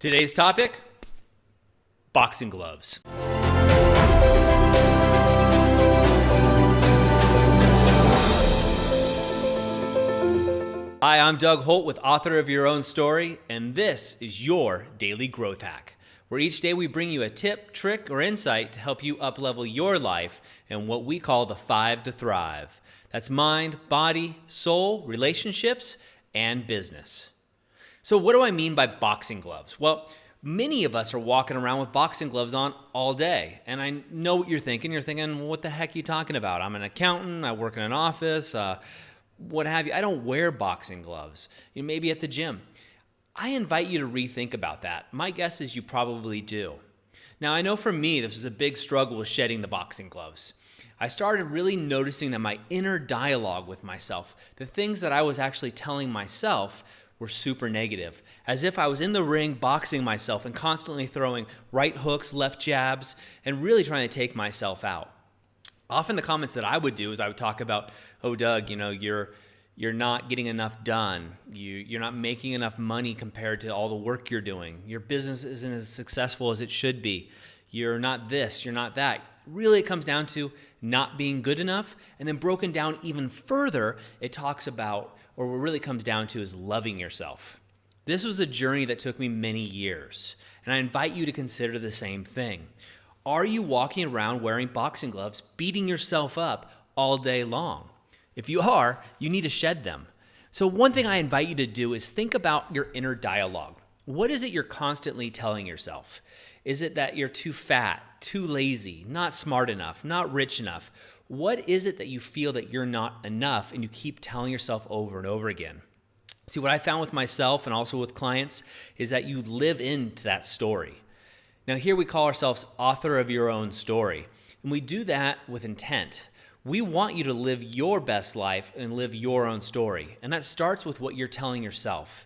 Today's topic, boxing gloves. Hi, I'm Doug Holt with Author of Your Own Story, and this is your Daily Growth Hack, where each day we bring you a tip, trick, or insight to help you uplevel your life in what we call the 5 to Thrive. That's mind, body, soul, relationships, and business. So what do I mean by boxing gloves? Well, many of us are walking around with boxing gloves on all day. And I know what you're thinking. You're thinking, what the heck are you talking about? I'm an accountant. I work in an office, what have you. I don't wear boxing gloves. Maybe at the gym. I invite you to rethink about that. My guess is you probably do. Now, I know for me, this was a big struggle with shedding the boxing gloves. I started really noticing that my inner dialogue with myself, the things that I was actually telling myself, were super negative, as if I was in the ring boxing myself and constantly throwing right hooks, left jabs, and really trying to take myself out. Often the comments that I would do is I would talk about, oh, Doug, you're not getting enough done. You're not making enough money compared to all the work you're doing. Your business isn't as successful as it should be. You're not this, you're not that. Really, it comes down to not being good enough, and then broken down even further, it talks about, or what really comes down to, is loving yourself. This was a journey that took me many years, and I invite you to consider the same thing. Are you walking around wearing boxing gloves, beating yourself up all day long? If you are, you need to shed them. So one thing I invite you to do is think about your inner dialogue. What is it you're constantly telling yourself? Is it that you're too fat, too lazy, not smart enough, not rich enough? What is it that you feel that you're not enough and you keep telling yourself over and over again? See, what I found with myself and also with clients is that you live into that story. Now, here we call ourselves author of your own story, and we do that with intent. We want you to live your best life and live your own story, and that starts with what you're telling yourself.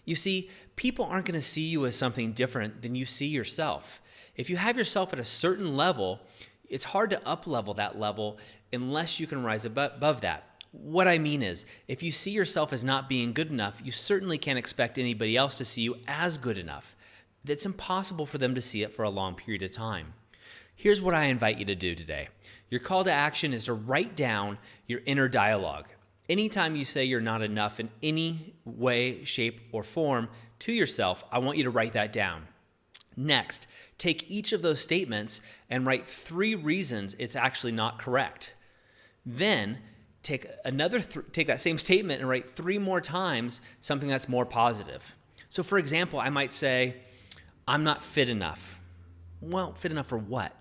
You see, people aren't going to see you as something different than you see yourself. If you have yourself at a certain level, it's hard to up-level that level unless you can rise above that. What I mean is, if you see yourself as not being good enough, you certainly can't expect anybody else to see you as good enough. It's impossible for them to see it for a long period of time. Here's what I invite you to do today. Your call to action is to write down your inner dialogue. Anytime you say you're not enough in any way, shape, or form to yourself, I want you to write that down. Next, take each of those statements and write 3 reasons it's actually not correct. Then, take that same statement and write 3 more times something that's more positive. So for example, I might say, I'm not fit enough. Well, fit enough for what?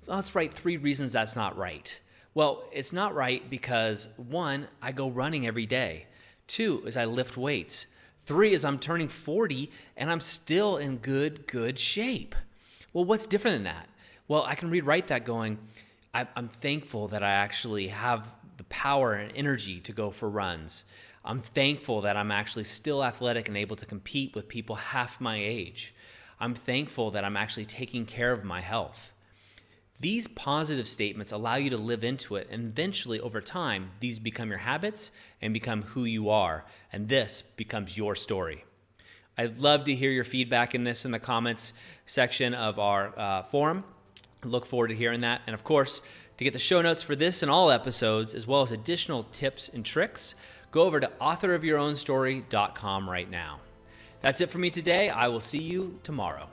Let's write 3 reasons that's not right. Well, it's not right because 1, I go running every day. 2 is I lift weights. 3 is I'm turning 40 and I'm still in good shape. Well, what's different than that? Well, I can rewrite that going, I'm thankful that I actually have the power and energy to go for runs. I'm thankful that I'm actually still athletic and able to compete with people half my age. I'm thankful that I'm actually taking care of my health. These positive statements allow you to live into it, and eventually, over time, these become your habits and become who you are, and this becomes your story. I'd love to hear your feedback in the comments section of our forum. I look forward to hearing that. And of course, to get the show notes for this and all episodes, as well as additional tips and tricks, go over to authorofyourownstory.com right now. That's it for me today. I will see you tomorrow.